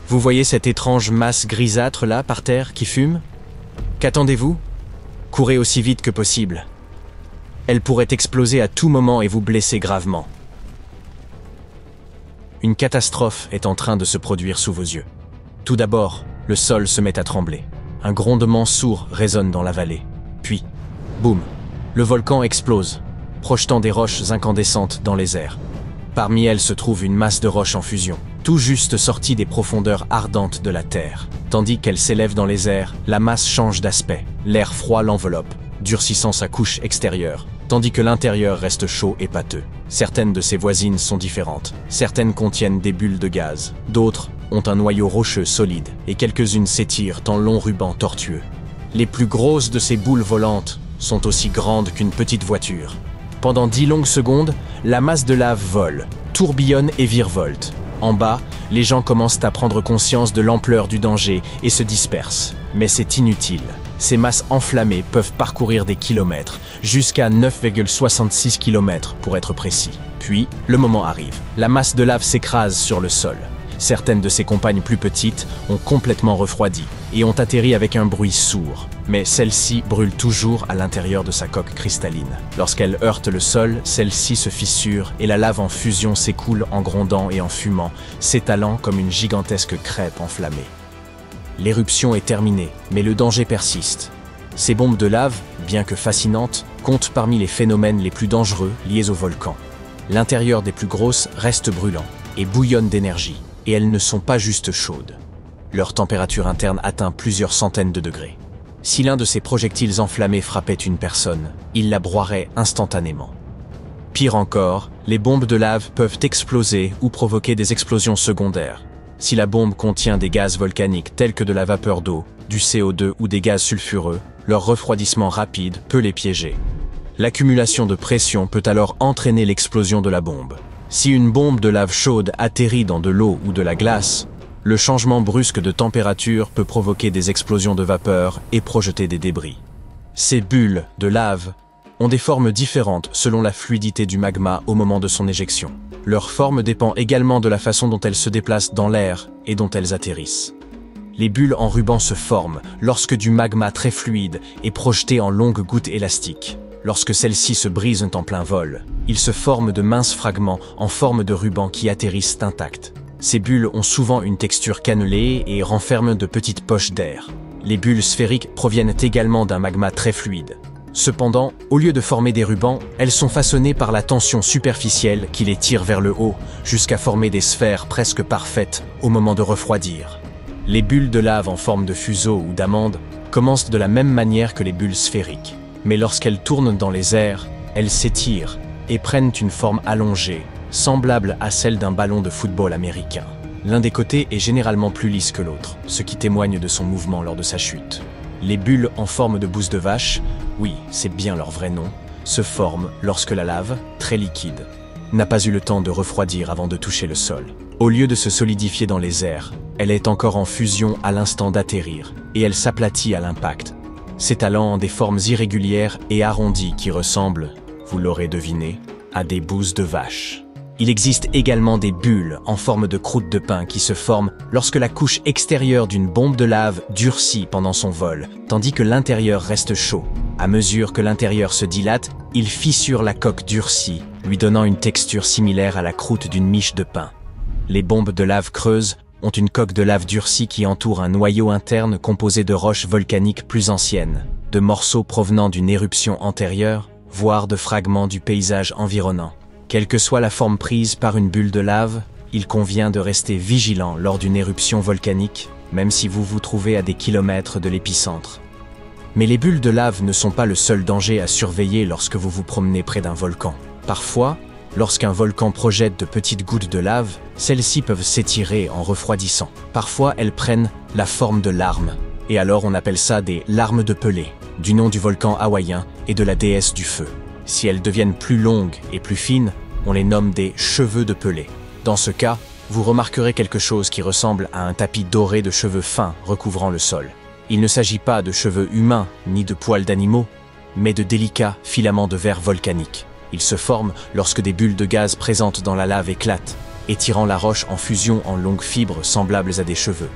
Vous voyez cette étrange masse grisâtre là, par terre, qui fume? Qu'attendez-vous? Courez aussi vite que possible. Elle pourrait exploser à tout moment et vous blesser gravement. Une catastrophe est en train de se produire sous vos yeux. Tout d'abord, le sol se met à trembler. Un grondement sourd résonne dans la vallée. Puis, boum, le volcan explose, projetant des roches incandescentes dans les airs. Parmi elles se trouve une masse de roches en fusion, tout juste sortie des profondeurs ardentes de la Terre. Tandis qu'elle s'élève dans les airs, la masse change d'aspect. L'air froid l'enveloppe, durcissant sa couche extérieure, tandis que l'intérieur reste chaud et pâteux. Certaines de ses voisines sont différentes. Certaines contiennent des bulles de gaz. D'autres ont un noyau rocheux solide, et quelques-unes s'étirent en longs rubans tortueux. Les plus grosses de ces boules volantes sont aussi grandes qu'une petite voiture. Pendant 10 longues secondes, la masse de lave vole, tourbillonne et virevolte. En bas, les gens commencent à prendre conscience de l'ampleur du danger et se dispersent. Mais c'est inutile. Ces masses enflammées peuvent parcourir des kilomètres, jusqu'à 9,66 km pour être précis. Puis, le moment arrive. La masse de lave s'écrase sur le sol. Certaines de ses compagnes plus petites ont complètement refroidi et ont atterri avec un bruit sourd. Mais celle-ci brûle toujours à l'intérieur de sa coque cristalline. Lorsqu'elle heurte le sol, celle-ci se fissure et la lave en fusion s'écoule en grondant et en fumant, s'étalant comme une gigantesque crêpe enflammée. L'éruption est terminée, mais le danger persiste. Ces bombes de lave, bien que fascinantes, comptent parmi les phénomènes les plus dangereux liés au volcan. L'intérieur des plus grosses reste brûlant et bouillonne d'énergie. Et elles ne sont pas juste chaudes. Leur température interne atteint plusieurs centaines de degrés. Si l'un de ces projectiles enflammés frappait une personne, il la broierait instantanément. Pire encore, les bombes de lave peuvent exploser ou provoquer des explosions secondaires. Si la bombe contient des gaz volcaniques tels que de la vapeur d'eau, du CO2 ou des gaz sulfureux, leur refroidissement rapide peut les piéger. L'accumulation de pression peut alors entraîner l'explosion de la bombe. Si une bombe de lave chaude atterrit dans de l'eau ou de la glace, le changement brusque de température peut provoquer des explosions de vapeur et projeter des débris. Ces bulles de lave ont des formes différentes selon la fluidité du magma au moment de son éjection. Leur forme dépend également de la façon dont elles se déplacent dans l'air et dont elles atterrissent. Les bulles en ruban se forment lorsque du magma très fluide est projeté en longues gouttes élastiques. Lorsque celles-ci se brisent en plein vol, ils se forment de minces fragments en forme de ruban qui atterrissent intacts. Ces bulles ont souvent une texture cannelée et renferment de petites poches d'air. Les bulles sphériques proviennent également d'un magma très fluide. Cependant, au lieu de former des rubans, elles sont façonnées par la tension superficielle qui les tire vers le haut, jusqu'à former des sphères presque parfaites au moment de refroidir. Les bulles de lave en forme de fuseau ou d'amande commencent de la même manière que les bulles sphériques. Mais lorsqu'elles tournent dans les airs, elles s'étirent et prennent une forme allongée, semblable à celle d'un ballon de football américain. L'un des côtés est généralement plus lisse que l'autre, ce qui témoigne de son mouvement lors de sa chute. Les bulles en forme de bouse de vache, oui, c'est bien leur vrai nom, se forment lorsque la lave, très liquide, n'a pas eu le temps de refroidir avant de toucher le sol. Au lieu de se solidifier dans les airs, elle est encore en fusion à l'instant d'atterrir, et elle s'aplatit à l'impact, s'étalant en des formes irrégulières et arrondies qui ressemblent, vous l'aurez deviné, à des bouses de vache. Il existe également des bulles en forme de croûte de pain qui se forment lorsque la couche extérieure d'une bombe de lave durcit pendant son vol, tandis que l'intérieur reste chaud. À mesure que l'intérieur se dilate, il fissure la coque durcie, lui donnant une texture similaire à la croûte d'une miche de pain. Les bombes de lave creuses ont une coque de lave durcie qui entoure un noyau interne composé de roches volcaniques plus anciennes, de morceaux provenant d'une éruption antérieure, voire de fragments du paysage environnant. Quelle que soit la forme prise par une bulle de lave, il convient de rester vigilant lors d'une éruption volcanique, même si vous vous trouvez à des kilomètres de l'épicentre. Mais les bulles de lave ne sont pas le seul danger à surveiller lorsque vous vous promenez près d'un volcan. Parfois, lorsqu'un volcan projette de petites gouttes de lave, celles-ci peuvent s'étirer en refroidissant. Parfois, elles prennent la forme de larmes, et alors on appelle ça des larmes de Pelée, du nom du volcan hawaïen et de la déesse du feu. Si elles deviennent plus longues et plus fines, on les nomme des cheveux de Pelée. Dans ce cas, vous remarquerez quelque chose qui ressemble à un tapis doré de cheveux fins recouvrant le sol. Il ne s'agit pas de cheveux humains ni de poils d'animaux, mais de délicats filaments de verre volcanique. Ils se forment lorsque des bulles de gaz présentes dans la lave éclatent, étirant la roche en fusion en longues fibres semblables à des cheveux.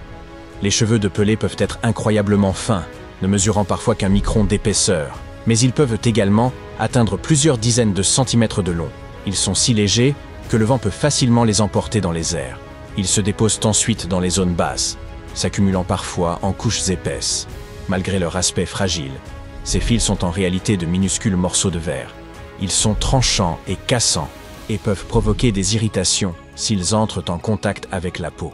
Les cheveux de Pelée peuvent être incroyablement fins, ne mesurant parfois qu'un micron d'épaisseur, mais ils peuvent également atteindre plusieurs dizaines de centimètres de long. Ils sont si légers que le vent peut facilement les emporter dans les airs. Ils se déposent ensuite dans les zones basses, s'accumulant parfois en couches épaisses. Malgré leur aspect fragile, ces fils sont en réalité de minuscules morceaux de verre. Ils sont tranchants et cassants et peuvent provoquer des irritations s'ils entrent en contact avec la peau.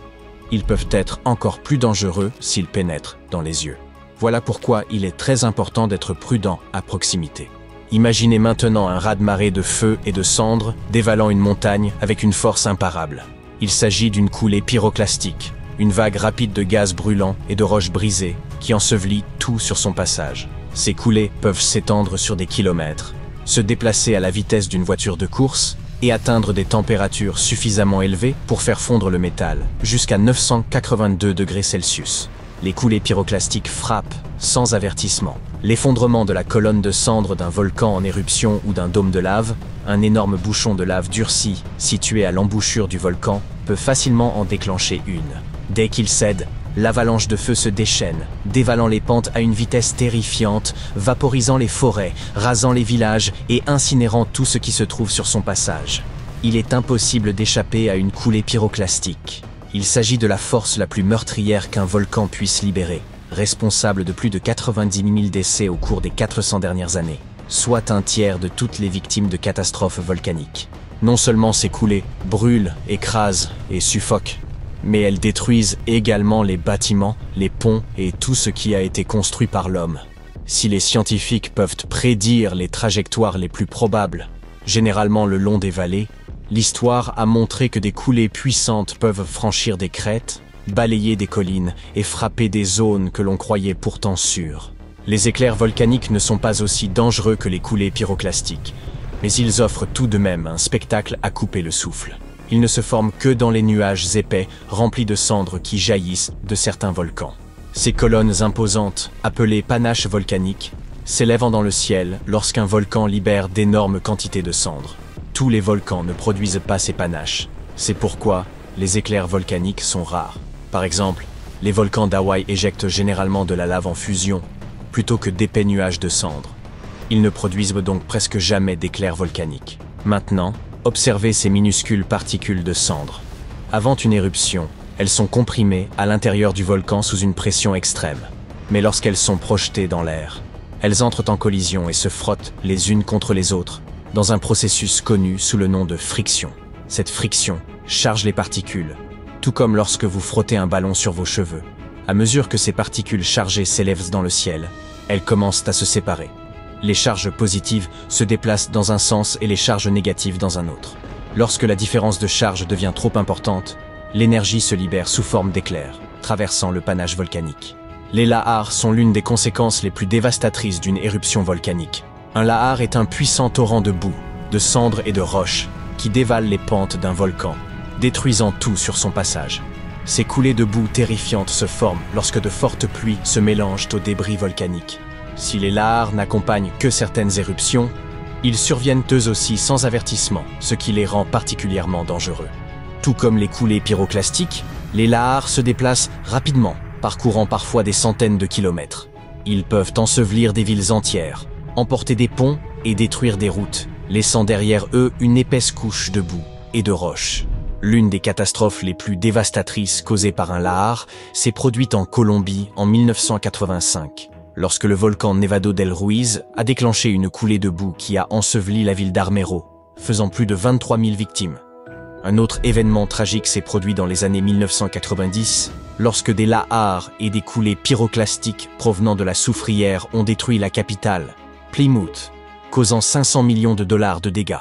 Ils peuvent être encore plus dangereux s'ils pénètrent dans les yeux. Voilà pourquoi il est très important d'être prudent à proximité. Imaginez maintenant un raz-de-marée de feu et de cendres dévalant une montagne avec une force imparable. Il s'agit d'une coulée pyroclastique, une vague rapide de gaz brûlant et de roches brisées qui ensevelit tout sur son passage. Ces coulées peuvent s'étendre sur des kilomètres, se déplacer à la vitesse d'une voiture de course et atteindre des températures suffisamment élevées pour faire fondre le métal, jusqu'à 982 degrés Celsius. Les coulées pyroclastiques frappent sans avertissement. L'effondrement de la colonne de cendres d'un volcan en éruption ou d'un dôme de lave, un énorme bouchon de lave durci situé à l'embouchure du volcan, peut facilement en déclencher une. Dès qu'il cède, l'avalanche de feu se déchaîne, dévalant les pentes à une vitesse terrifiante, vaporisant les forêts, rasant les villages et incinérant tout ce qui se trouve sur son passage. Il est impossible d'échapper à une coulée pyroclastique. Il s'agit de la force la plus meurtrière qu'un volcan puisse libérer, responsable de plus de 90 000 décès au cours des 400 dernières années, soit un tiers de toutes les victimes de catastrophes volcaniques. Non seulement ces coulées brûlent, écrasent et suffoquent, mais elles détruisent également les bâtiments, les ponts et tout ce qui a été construit par l'homme. Si les scientifiques peuvent prédire les trajectoires les plus probables, généralement le long des vallées, l'histoire a montré que des coulées puissantes peuvent franchir des crêtes, balayer des collines et frapper des zones que l'on croyait pourtant sûres. Les éclairs volcaniques ne sont pas aussi dangereux que les coulées pyroclastiques, mais ils offrent tout de même un spectacle à couper le souffle. Ils ne se forment que dans les nuages épais remplis de cendres qui jaillissent de certains volcans. Ces colonnes imposantes, appelées panaches volcaniques, s'élèvent dans le ciel lorsqu'un volcan libère d'énormes quantités de cendres. Tous les volcans ne produisent pas ces panaches. C'est pourquoi les éclairs volcaniques sont rares. Par exemple, les volcans d'Hawaï éjectent généralement de la lave en fusion, plutôt que d'épais nuages de cendres. Ils ne produisent donc presque jamais d'éclairs volcaniques. Maintenant, observez ces minuscules particules de cendres. Avant une éruption, elles sont comprimées à l'intérieur du volcan sous une pression extrême. Mais lorsqu'elles sont projetées dans l'air, elles entrent en collision et se frottent les unes contre les autres, dans un processus connu sous le nom de friction. Cette friction charge les particules, tout comme lorsque vous frottez un ballon sur vos cheveux. À mesure que ces particules chargées s'élèvent dans le ciel, elles commencent à se séparer. Les charges positives se déplacent dans un sens et les charges négatives dans un autre. Lorsque la différence de charge devient trop importante, l'énergie se libère sous forme d'éclairs, traversant le panache volcanique. Les lahars sont l'une des conséquences les plus dévastatrices d'une éruption volcanique. Un lahar est un puissant torrent de boue, de cendres et de roches qui dévale les pentes d'un volcan, détruisant tout sur son passage. Ces coulées de boue terrifiantes se forment lorsque de fortes pluies se mélangent aux débris volcaniques. Si les lahars n'accompagnent que certaines éruptions, ils surviennent eux aussi sans avertissement, ce qui les rend particulièrement dangereux. Tout comme les coulées pyroclastiques, les lahars se déplacent rapidement, parcourant parfois des centaines de kilomètres. Ils peuvent ensevelir des villes entières, emporter des ponts et détruire des routes, laissant derrière eux une épaisse couche de boue et de roches. L'une des catastrophes les plus dévastatrices causées par un lahar s'est produite en Colombie en 1985, lorsque le volcan Nevado del Ruiz a déclenché une coulée de boue qui a enseveli la ville d'Armero, faisant plus de 23 000 victimes. Un autre événement tragique s'est produit dans les années 1990, lorsque des lahars et des coulées pyroclastiques provenant de la soufrière ont détruit la capitale, Plymouth, causant 500 millions de dollars de dégâts.